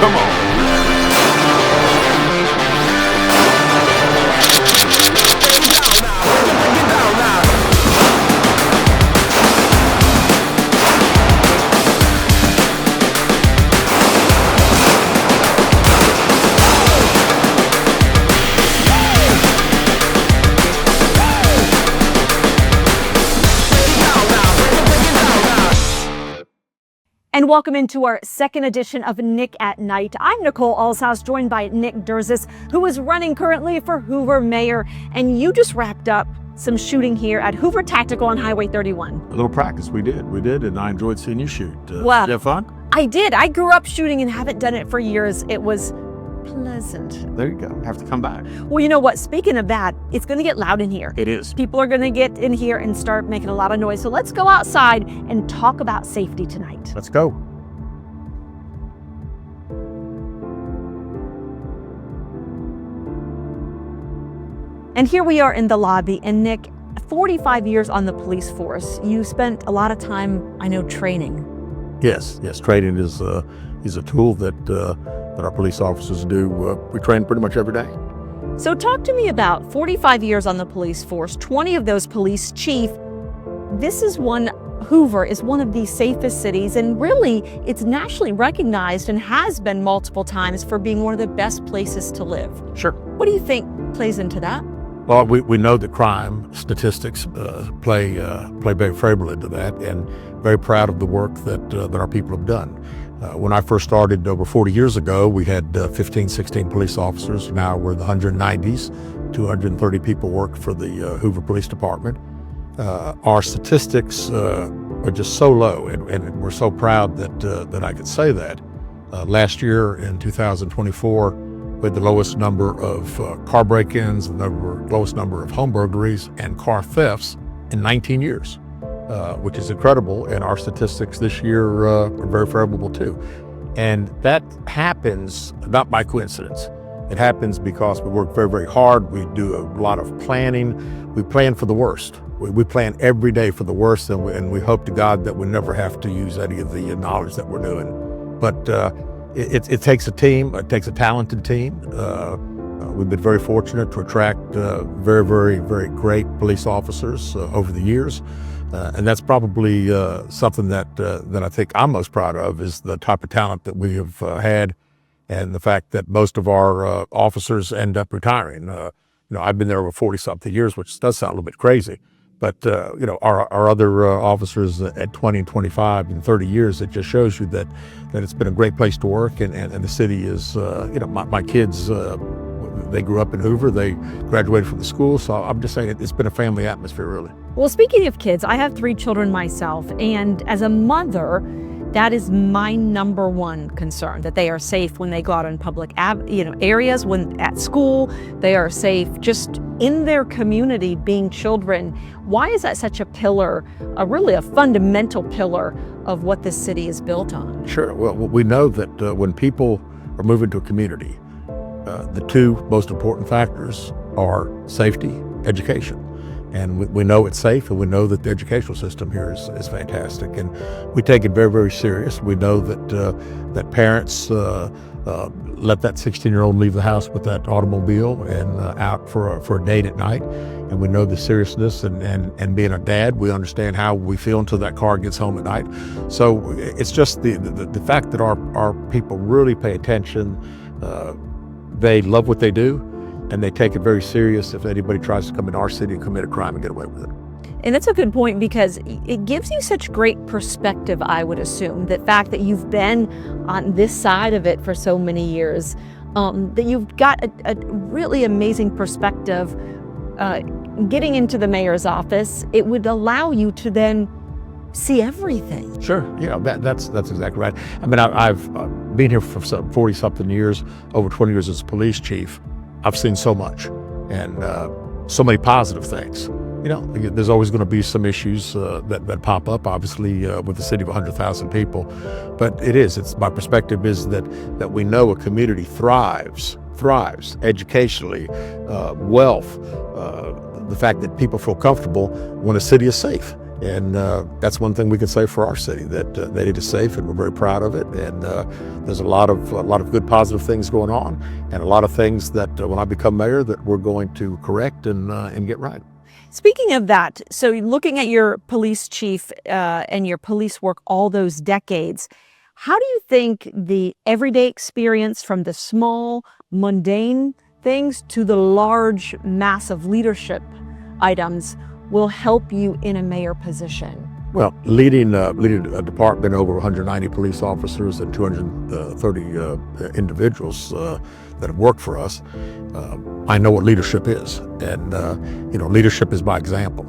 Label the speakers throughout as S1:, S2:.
S1: Come on.
S2: And welcome into our second edition of Nick at Night. I'm Nicole Alshouse, joined by Nick Durzis, who is running currently for Hoover mayor. And you just wrapped up some shooting here at Hoover Tactical on Highway 31.
S1: A little practice we did, and I enjoyed seeing you shoot.
S2: Well,
S1: did you have fun?
S2: I did. I grew up shooting and haven't done it for years. It was pleasant.
S1: There you go. Have to come back.
S2: Well, you know what? Speaking of that, it's going to get loud in here.
S1: It is.
S2: People are going to get in here and start making a lot of noise. So let's go outside and talk about safety tonight.
S1: Let's go.
S2: And here we are in the lobby, and Nick, 45 years on the police force. You spent a lot of time, I know, training.
S1: Yes. Training is a tool that our police officers do. We train pretty much every day.
S2: So talk to me about 45 years on the police force, 20 of those police chief. Hoover is one of the safest cities, and really it's nationally recognized and has been multiple times for being one of the best places to live.
S1: Sure.
S2: What do you think plays into that?
S1: Well, we know that crime statistics play very favorably into that, and very proud of the work that our people have done. When I first started over 40 years ago, we had 15, 16 police officers. Now we're in the 190s. 230 people work for the Hoover Police Department. Our statistics are just so low, and we're so proud that I could say that. Last year in 2024, we had the lowest number of car break-ins, the lowest number of home burglaries and car thefts in 19 years, which is incredible. And our statistics this year are very favorable too. And that happens not by coincidence. It happens because we work very, very hard. We do a lot of planning. We plan for the worst. We plan every day for the worst, and we hope to God that we never have to use any of the knowledge that we're doing. But it takes a team. It takes a talented team. We've been very fortunate to attract very, very, very great police officers over the years. And that's probably something that I think I'm most proud of, is the type of talent that we have had, and the fact that most of our officers end up retiring. I've been there over 40-something years, which does sound a little bit crazy. But, our other officers at 20 and 25 and 30 years, it just shows you that it's been a great place to work. And the city is, my kids, they grew up in Hoover. They graduated from the school. So I'm just saying it's been a family atmosphere, really.
S2: Well, speaking of kids, I have 3 children myself. And as a mother, that is my number one concern, that they are safe when they go out in public areas, when at school, they are safe just in their community being children. Why is that such a pillar, really a fundamental pillar of what this city is built on?
S1: Sure. Well, we know that when people are moving to a community, the 2 most important factors are safety, education. And we know it's safe, and we know that the educational system here is fantastic, and we take it very, very serious. We know that parents let that 16-year-old leave the house with that automobile and out for a date at night, and we know the seriousness. And being a dad, we understand how we feel until that car gets home at night. So it's just the fact that our people really pay attention. They love what they do, and they take it very serious if anybody tries to come in our city and commit a crime and get away with it.
S2: And that's a good point, because it gives you such great perspective, I would assume, the fact that you've been on this side of it for so many years, that you've got a really amazing perspective. Getting into the mayor's office, it would allow you to then see everything.
S1: Sure, that's exactly right. I mean, I've been here for 40-something years, over 20 years as a police chief. I've seen so much, and so many positive things. There's always going to be some issues that pop up, obviously, with a city of 100,000 people. But it's my perspective is that we know a community thrives educationally, wealth, the fact that people feel comfortable when a city is safe. And that's one thing we can say for our city, that it is safe, and we're very proud of it. And there's a lot of good positive things going on, and a lot of things that when I become mayor that we're going to correct and get right.
S2: Speaking of that, so looking at your police chief and your police work all those decades, how do you think the everyday experience, from the small, mundane things to the large, massive leadership items, will help you in a mayor position?
S1: Well, leading a department, over 190 police officers and 230 individuals that have worked for us, I know what leadership is. And, leadership is by example.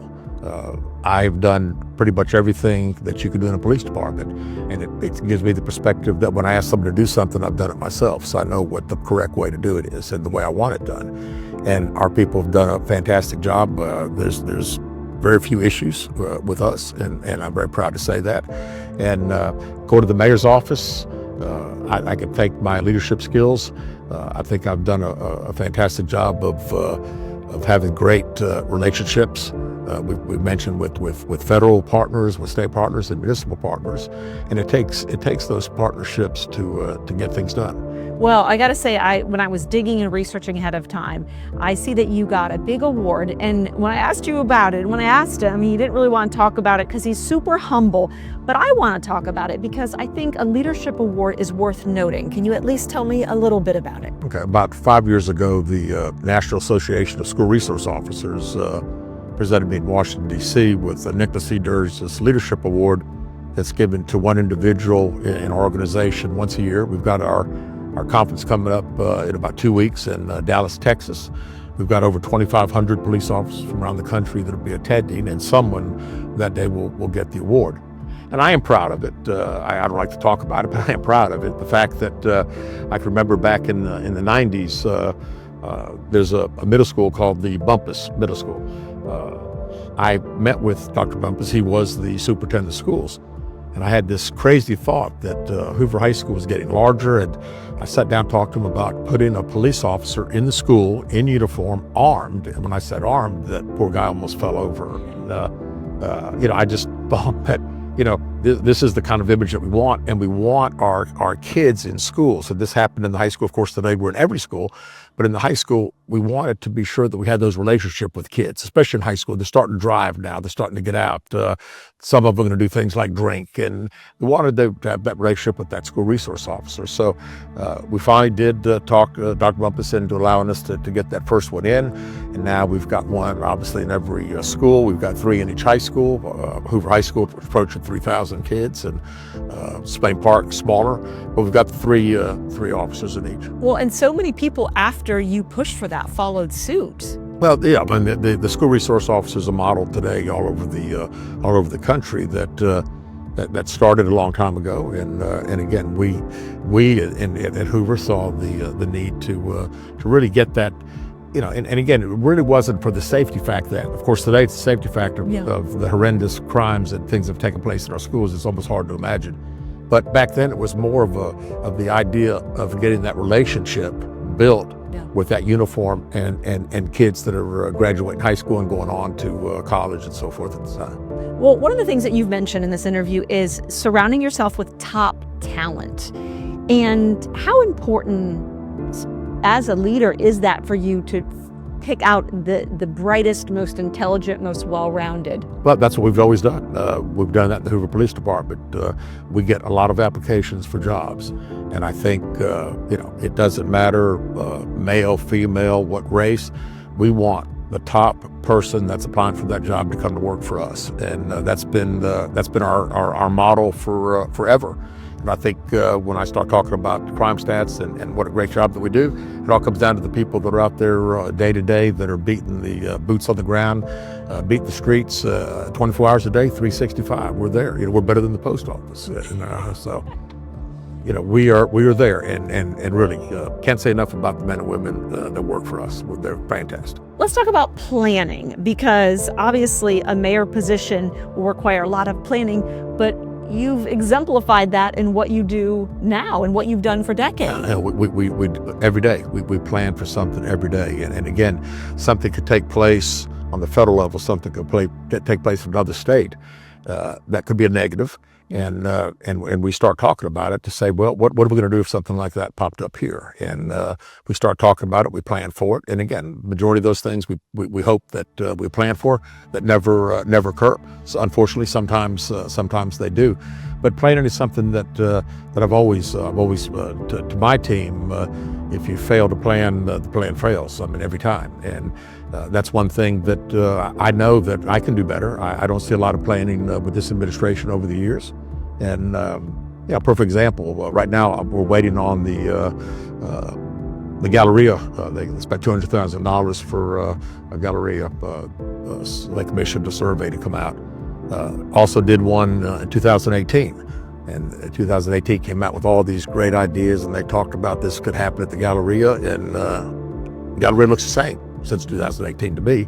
S1: I've done pretty much everything that you can do in a police department. And it gives me the perspective that when I ask someone to do something, I've done it myself. So I know what the correct way to do it is and the way I want it done. And our people have done a fantastic job. There's very few issues with us, and I'm very proud to say that. And go to the mayor's office, I can thank my leadership skills. I think I've done a fantastic job of having great relationships. We've mentioned with federal partners, with state partners, and municipal partners, and it takes those partnerships to get things done.
S2: Well, I got to say, when I was digging and researching ahead of time, I see that you got a big award. And when I asked you about it, when I asked him, he didn't really want to talk about it because he's super humble. But I want to talk about it because I think a leadership award is worth noting. Can you at least tell me a little bit about it?
S1: Okay, about 5 years ago, the National Association of School Resource Officers presented me in Washington, D.C. with the Nicholas E. Sturgis Leadership Award that's given to one individual in our organization once a year. We've got our conference coming up in about 2 weeks in Dallas, Texas. We've got over 2,500 police officers from around the country that will be attending, and someone that day will get the award. And I am proud of it. I don't like to talk about it, but I am proud of it. The fact that I can remember back in the 90s, there's a middle school called the Bumpus Middle School. I met with Dr. Bumpus. He was the superintendent of schools. And I had this crazy thought that Hoover High School was getting larger, and I sat down and talked to him about putting a police officer in the school in uniform, armed. And when I said armed, that poor guy almost fell over. And, I just thought that, this is the kind of image that we want, and we want our kids in school. So this happened in the high school. Of course, today we're in every school, but in the high school, we wanted to be sure that we had those relationships with kids, especially in high school. They're starting to drive now. They're starting to get out. Some of them are going to do things like drink, and we wanted to have that relationship with that school resource officer. So we finally did talk Dr. Bumpus into allowing us to get that first one in, and now we've got one, obviously, in every school. We've got 3 in each high school. Hoover High School approaching 3,000 kids, and Spain Park smaller, but we've got three officers in each.
S2: Well, and so many people after you pushed for that followed suit.
S1: Well, yeah, I mean, the school resource officers are modeled today all over the country. That started a long time ago, and again, we at Hoover saw the need to really get that. And again, it really wasn't for the safety factor. Of course, today it's the safety factor of the horrendous crimes and things that have taken place in our schools. It's almost hard to imagine. But back then, it was more of the idea of getting that relationship built with that uniform and kids that are graduating high school and going on to college and so forth at the time.
S2: Well, one of the things that you've mentioned in this interview is surrounding yourself with top talent. And how important as a leader is that for you to pick out the brightest, most intelligent, most well-rounded?
S1: Well, that's what we've always done. We've done that in the Hoover Police Department. We get a lot of applications for jobs. And I think, it doesn't matter male, female, what race. We want the top person that's applying for that job to come to work for us. And that's been our model for forever. And I think when I start talking about crime stats and what a great job that we do, it all comes down to the people that are out there day to day that are beating the boots on the ground, beating the streets 24 hours a day, 365. We're there. We're better than the post office. We are there, and really can't say enough about the men and women that work for us. They're fantastic.
S2: Let's talk about planning, because obviously a mayor position will require a lot of planning, but you've exemplified that in what you do now and what you've done for decades.
S1: We every day we plan for something every day, and again, something could take place on the federal level something could take place in another state, that could be a negative. And we start talking about it to say, well, what are we going to do if something like that popped up here? And we start talking about it. We plan for it. And again, majority of those things we hope that we plan for that never occur. So unfortunately, sometimes they do. But planning is something that I've always to my team. If you fail to plan, the plan fails. I mean, every time. And that's one thing that I know that I can do better. I don't see a lot of planning with this administration over the years. And perfect example. Right now, we're waiting on the Galleria. They spent $200,000 for a Galleria. They commissioned a survey to come out. Also did one in 2018. And 2018 came out with all these great ideas, and they talked about this could happen at the Galleria, and Galleria looks the same since 2018 to me.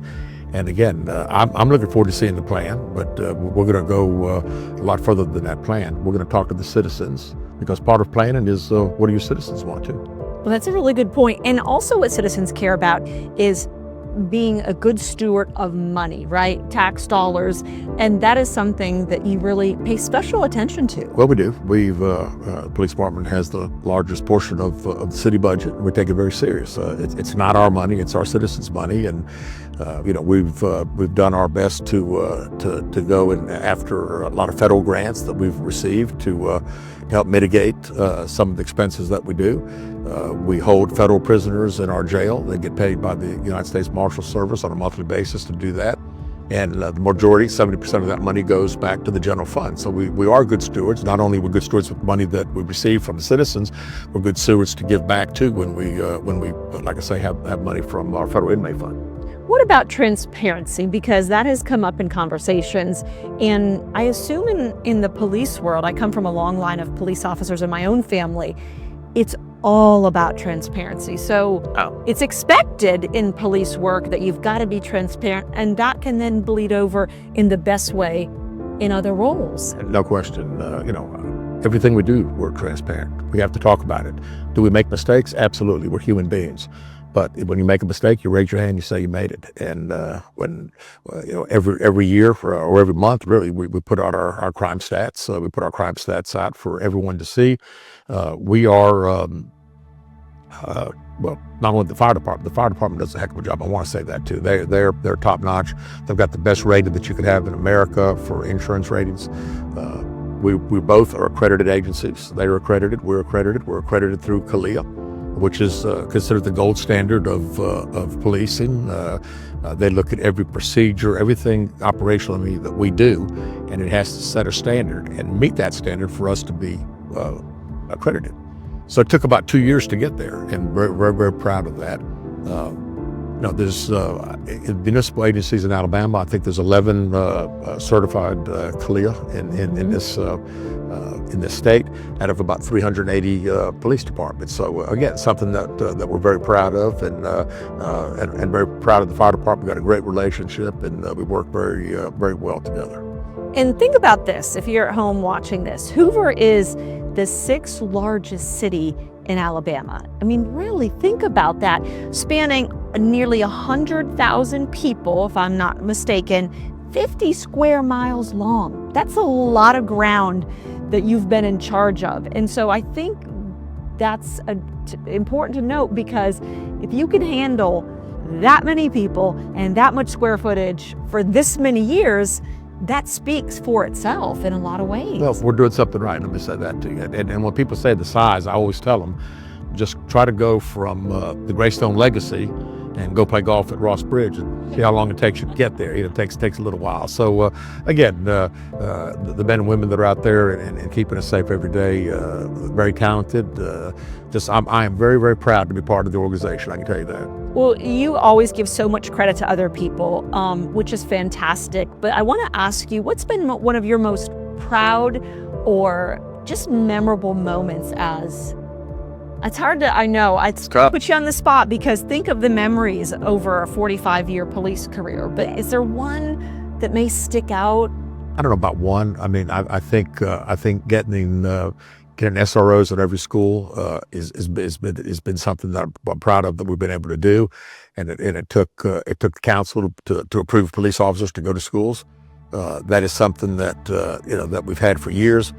S1: And again, I'm looking forward to seeing the plan, but we're going to go a lot further than that plan. We're going to talk to the citizens, because part of planning is what do your citizens want to?
S2: Well, that's a really good point. And also what citizens care about is being a good steward of money, right? Tax dollars. And that is something that you really pay special attention to.
S1: Well, we do. The police department has the largest portion of the city budget. We take it very serious. It's not our money, it's our citizens' money. And we've done our best to go in after a lot of federal grants that we've received to help mitigate some of the expenses that we do. We hold federal prisoners in our jail. They get paid by the United States Marshal Service on a monthly basis to do that. And the majority, 70% of that money, goes back to the general fund. So we are good stewards. Not only are we good stewards with money that we receive from the citizens, we're good stewards to give back to when we, like I say, have money from our federal inmate fund.
S2: What about transparency? Because that has come up in conversations. And I assume in the police world, I come from a long line of police officers in my own family, it's all about transparency. So it's expected in police work that you've got to be transparent, and that can then bleed over in the best way in other roles.
S1: No question. Everything we do, we're transparent. We have to talk about it. Do we make mistakes? Absolutely. We're human beings. But when you make a mistake, you raise your hand, you say you made it. And every year or every month, really, we put out our crime stats. We put our crime stats out for everyone to see. We are, not only the fire department. The fire department does a heck of a job. I want to say that too. They're top notch. They've got the best rating that you could have in America for insurance ratings. We both are accredited agencies. They are accredited. We're accredited. We're accredited through CALEA, which is considered the gold standard of policing. They look at every procedure, everything operationally that we do, and it has to set a standard and meet that standard for us to be accredited. So it took about 2 years to get there, and very, very, very proud of that. There's municipal agencies in Alabama. I think there's 11 certified CALEA in this state out of about 380 police departments. So again, something that we're very proud of, and very proud of the fire department. We've got a great relationship, and we work very, very well together.
S2: And think about this, if you're at home watching this, Hoover is the 6th largest city in Alabama. I mean, really think about that, spanning nearly 100,000 people, if I'm not mistaken, 50 square miles long. That's a lot of ground that you've been in charge of. And so I think that's important to note, because if you can handle that many people and that much square footage for this many years, that speaks for itself in a lot of ways.
S1: Well, we're doing something right. Let me say that to you. And when people say the size, I always tell them, just try to go from the Greystone Legacy and go play golf at Ross Bridge and see how long it takes you to get there. It takes a little while. So again, the men and women that are out there and keeping us safe every day, very talented. I am very, very proud to be part of the organization. I can tell you that.
S2: Well, you always give so much credit to other people, which is fantastic. But I want to ask you, what's been one of your most proud or just memorable moments as... It's hard to, I know, I put you on the spot, because think of the memories over a 45-year police career, but is there one that may stick out?
S1: I don't know about one. I mean, I think getting getting SROs at every school has been something that I'm proud of that we've been able to do, and it took the council to approve police officers to go to schools. That is something that that we've had for years,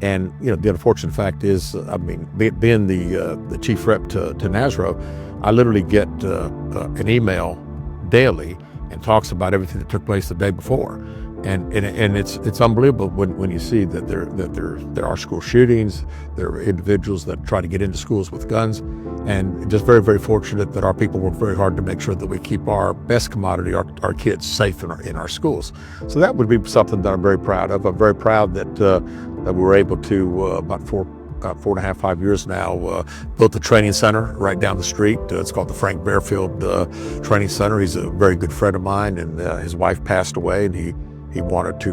S1: and the unfortunate fact is, I mean, being the chief rep to NASRO, I literally get an email daily and talks about everything that took place the day before. And it's unbelievable when you see that there are school shootings, there are individuals that try to get into schools with guns, and just very, very fortunate that our people work very hard to make sure that we keep our best commodity, our kids, safe in our schools. So that would be something that I'm very proud of. I'm very proud that we were able to, about 4.5, 5 years now, built a training center right down the street. It's called the Frank Bearfield Training Center. He's a very good friend of mine, and his wife passed away, and he wanted to,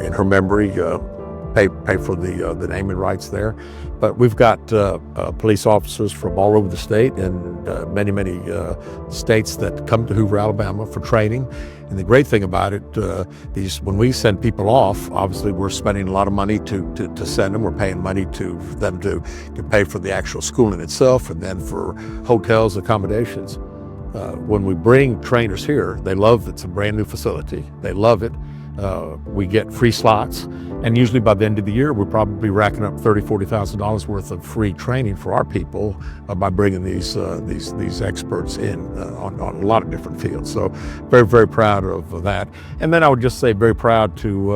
S1: in her memory, pay for the naming rights there. But we've got police officers from all over the state, and many states that come to Hoover, Alabama for training. And the great thing about it, when we send people off, obviously we're spending a lot of money to send them. We're paying money to them to pay for the actual schooling itself, and then for hotels, accommodations. When we bring trainers here, they love it's a brand new facility. They love it. We get free slots, and usually by the end of the year, we're probably racking up $30,000, $40,000 worth of free training for our people by bringing these experts in on a lot of different fields. So very, very proud of that. And then I would just say very proud to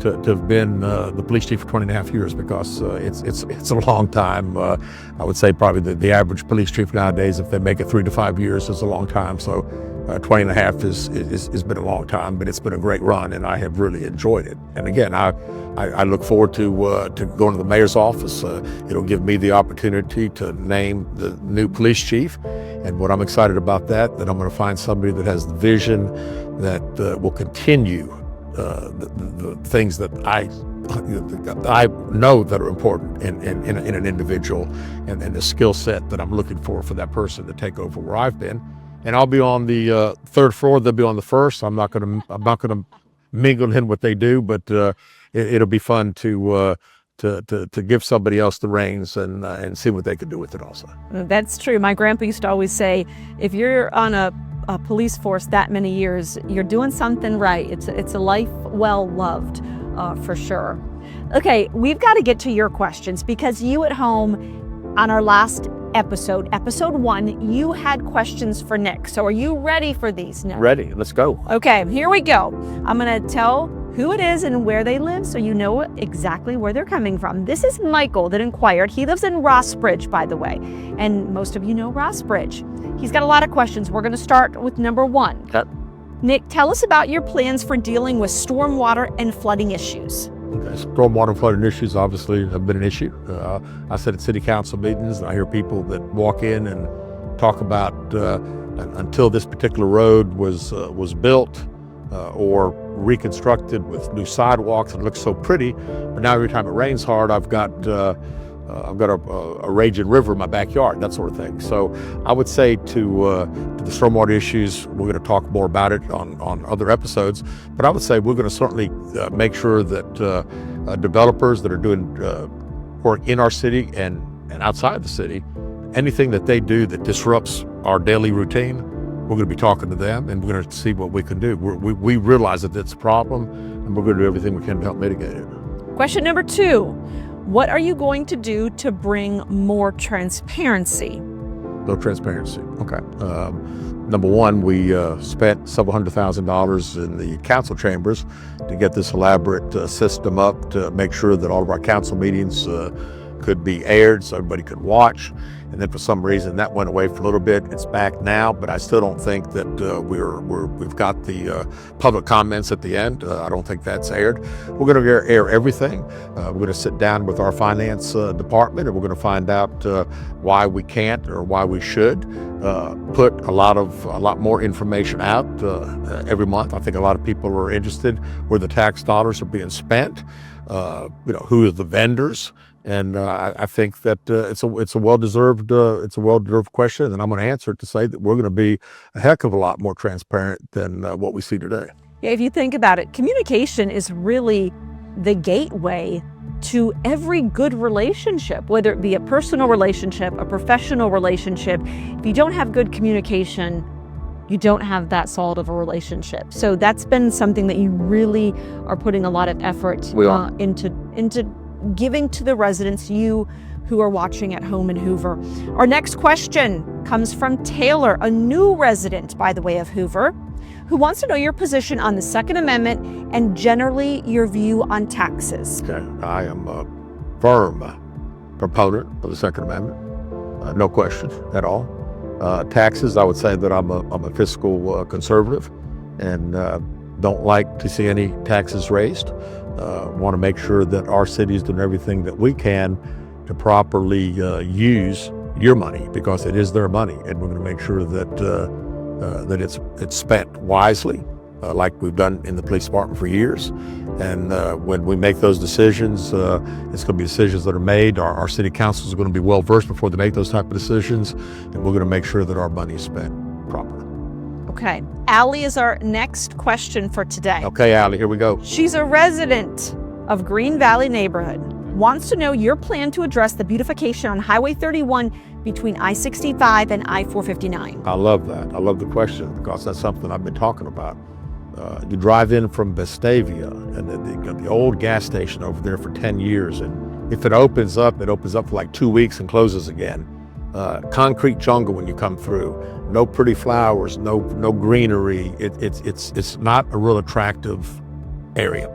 S1: have been the police chief for 20.5 years, because it's a long time. I would say probably the average police chief nowadays, if they make it 3 to 5 years, is a long time. So 20.5 has been a long time, but it's been a great run, and I have really enjoyed it. And again, I look forward to going to the mayor's office. It'll give me the opportunity to name the new police chief, and what I'm excited about that I'm going to find somebody that has the vision that will continue the things that I know that are important in an individual, and the skill set that I'm looking for that person to take over where I've been. And I'll be on the third floor. They'll be on the first. I'm not gonna mingle in what they do, but it'll be fun to give somebody else the reins and see what they can do with it also.
S2: That's true. My grandpa used to always say, if you're on a police force that many years, you're doing something right. It's a life well loved, for sure. Okay, we've got to get to your questions, because you at home on our last episode 1, you had questions for Nick. So are you ready for these, Nick?
S1: Ready, let's go.
S2: Okay, here we go. I'm gonna tell who it is and where they live, so you know exactly where they're coming from. This is Michael that inquired. He lives in Rossbridge, by the way, and most of you know Rossbridge. He's got a lot of questions. We're gonna start with number 1.
S1: Okay.
S2: Nick, tell us about your plans for dealing with stormwater and flooding issues.
S1: Okay. Stormwater and flooding issues obviously have been an issue. I sit at city council meetings, and I hear people that walk in and talk about until this particular road was built or reconstructed with new sidewalks, and it looks so pretty, but now every time it rains hard, I've got a raging river in my backyard, that sort of thing. So I would say to the stormwater issues, we're going to talk more about it on other episodes, but I would say we're going to certainly make sure that developers that are doing work in our city and outside the city, anything that they do that disrupts our daily routine, we're going to be talking to them, and we're going to see what we can do. We realize that it's a problem, and we're going to do everything we can to help mitigate it.
S2: Question number 2. What are you going to do to bring more transparency?
S1: No transparency. Okay. Number 1, we spent several $100,000 in the council chambers to get this elaborate system up to make sure that all of our council meetings could be aired so everybody could watch. And then for some reason that went away for a little bit. It's back now, but I still don't think that we've got the public comments at the end. I don't think that's aired. We're going to air everything. We're going to sit down with our finance department, and we're going to find out why we can't or why we should put a lot more information out every month. I think a lot of people are interested where the tax dollars are being spent. Who are the vendors? And I think that it's a well-deserved question, and I'm going to answer it to say that we're going to be a heck of a lot more transparent than what we see today.
S2: Yeah, if you think about it, communication is really the gateway to every good relationship, whether it be a personal relationship, a professional relationship. If you don't have good communication, you don't have that solid of a relationship. So that's been something that you really are putting a lot of effort into giving to the residents, you who are watching at home in Hoover. Our next question comes from Taylor, a new resident, by the way, of Hoover, who wants to know your position on the Second Amendment and generally your view on taxes.
S1: Okay. I am a firm proponent of the Second Amendment, no question at all. Taxes, I would say that I'm a fiscal conservative and don't like to see any taxes raised. Want to make sure that our city is doing everything that we can to properly use your money, because it is their money, and we're going to make sure that that it's spent wisely, like we've done in the police department for years. And when we make those decisions, it's going to be decisions that are made. Our city councils are going to be well versed before they make those type of decisions, and we're going to make sure that our money is spent properly.
S2: Okay, Allie is our next question for today.
S1: Okay, Allie, here we go.
S2: She's a resident of Green Valley neighborhood. Wants to know your plan to address the beautification on Highway 31 between I-65 and I-459.
S1: I love that. I love the question, because that's something I've been talking about. You drive in from Vestavia, and they got the old gas station over there for 10 years. And if it opens up for like 2 weeks and closes again. Concrete jungle when you come through. No pretty flowers, no greenery. It's not a real attractive area.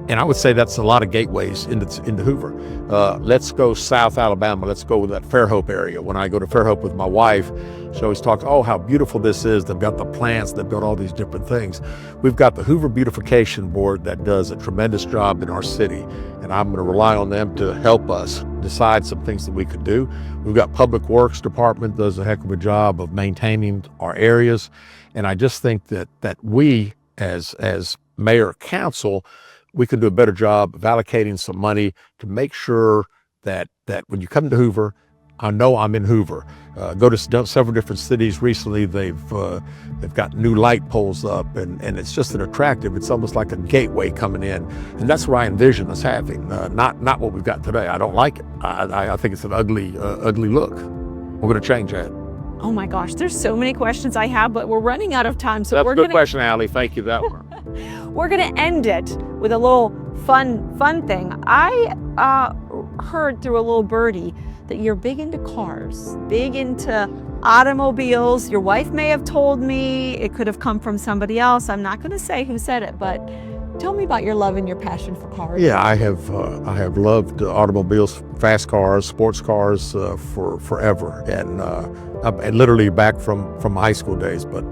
S1: And I would say that's a lot of gateways into Hoover. Let's go South Alabama. Let's go with that Fairhope area. When I go to Fairhope with my wife, she always talks, oh, how beautiful this is. They've got the plants, they've got all these different things. We've got the Hoover Beautification Board that does a tremendous job in our city, and I'm going to rely on them to help us decide some things that we could do. We've got Public Works Department does a heck of a job of maintaining our areas, and I just think that we, as mayor council, we can do a better job of allocating some money to make sure that when you come to Hoover, I know I'm in Hoover. Go to several different cities recently. They've got new light poles up, and it's just an attractive. It's almost like a gateway coming in, and that's where I envision us having. Not what we've got today. I don't like it. I think it's an ugly look. We're going to change that.
S2: Oh my gosh, there's so many questions I have, but we're running out of time. So
S1: that's a good question, Allie. Thank you. That one.
S2: We're going to end it with a little fun thing. I heard through a little birdie that you're big into cars, big into automobiles. Your wife may have told me. It could have come from somebody else. I'm not going to say who said it, but tell me about your love and your passion for cars.
S1: Yeah, I have loved automobiles, fast cars, sports cars for forever, and literally back from high school days, but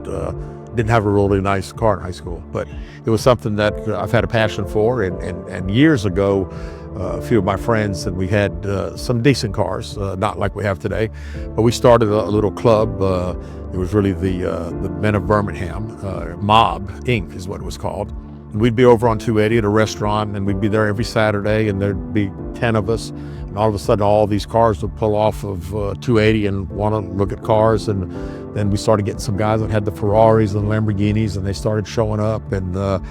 S1: didn't have a really nice car in high school. But it was something that I've had a passion for, and years ago, a few of my friends, and we had some decent cars, not like we have today, but we started a little club. It was really the Men of Birmingham, Mob Inc. is what it was called. And we'd be over on 280 at a restaurant, and we'd be there every Saturday, and there'd be 10 of us. And all of a sudden, all these cars would pull off of 280 and want to look at cars. And then we started getting some guys that had the Ferraris and Lamborghinis, and they started showing up. And I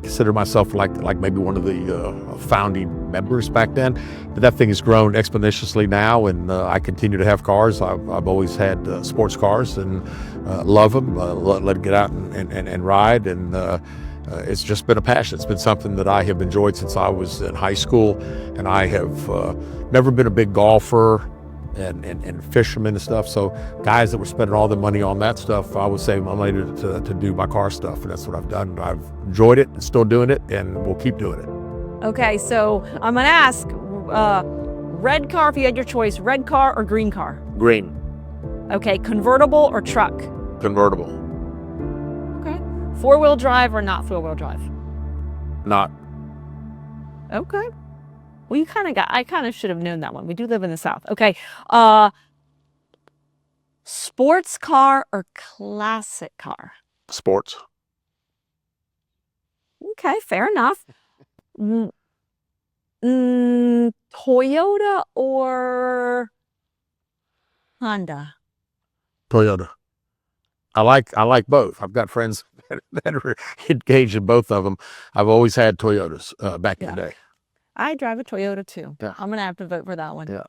S1: consider myself like maybe one of the founding members back then. But that thing has grown exponentially now, and I continue to have cars. I've always had sports cars and love them. Let them get out and ride, and it's just been a passion. It's been something that I have enjoyed since I was in high school, and I have never been a big golfer and fishermen and stuff. So guys that were spending all their money on that stuff, I would save my money to do my car stuff, and that's what I've done. I've enjoyed it and still doing it, and we'll keep doing it.
S2: Okay, so I'm gonna ask, red car, if you had your choice, red car or green car?
S1: Green.
S2: Okay, convertible or truck?
S1: Convertible.
S2: Okay. Four-wheel drive or not four-wheel drive?
S1: Not.
S2: Okay. Well, I kind of should have known that one. We do live in the South. Okay. Sports car or classic car?
S1: Sports.
S2: Okay, fair enough. Toyota or Honda?
S1: Toyota. I like both. I've got friends that are engaged in both of them. I've always had Toyotas back in the day.
S2: I drive a Toyota too.
S3: Yeah.
S2: I'm going to have to vote for that one.
S3: Yeah.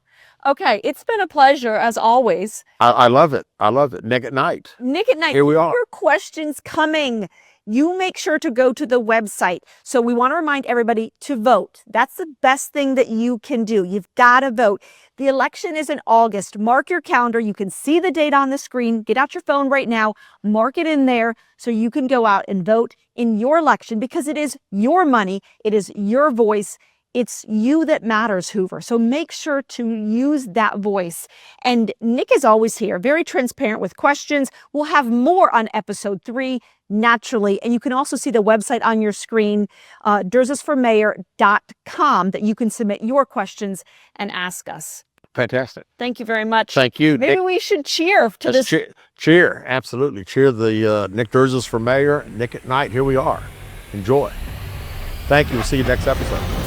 S2: Okay, it's been a pleasure as always.
S3: I love it. I love it. Nick at Nite.
S2: Nick at Nite,
S3: Here we are.
S2: Your questions coming. You make sure to go to the website. So we want to remind everybody to vote. That's the best thing that you can do. You've got to vote. The election is in August. Mark your calendar. You can see the date on the screen. Get out your phone right now. Mark it in there so you can go out and vote in your election because it is your money. It is your voice. It's you that matters, Hoover. So make sure to use that voice. And Nick is always here, very transparent with questions. We'll have more on episode 3 naturally. And you can also see the website on your screen, derzisformayor.com, that you can submit your questions and ask us.
S3: Fantastic.
S2: Thank you very much.
S3: Thank you,
S2: Maybe
S3: Nick.
S2: we should cheer to this.
S3: Cheer, absolutely. Cheer the Nick Derzis for Mayor, Nick at Nite. Here we are. Enjoy. Thank you. We'll see you next episode.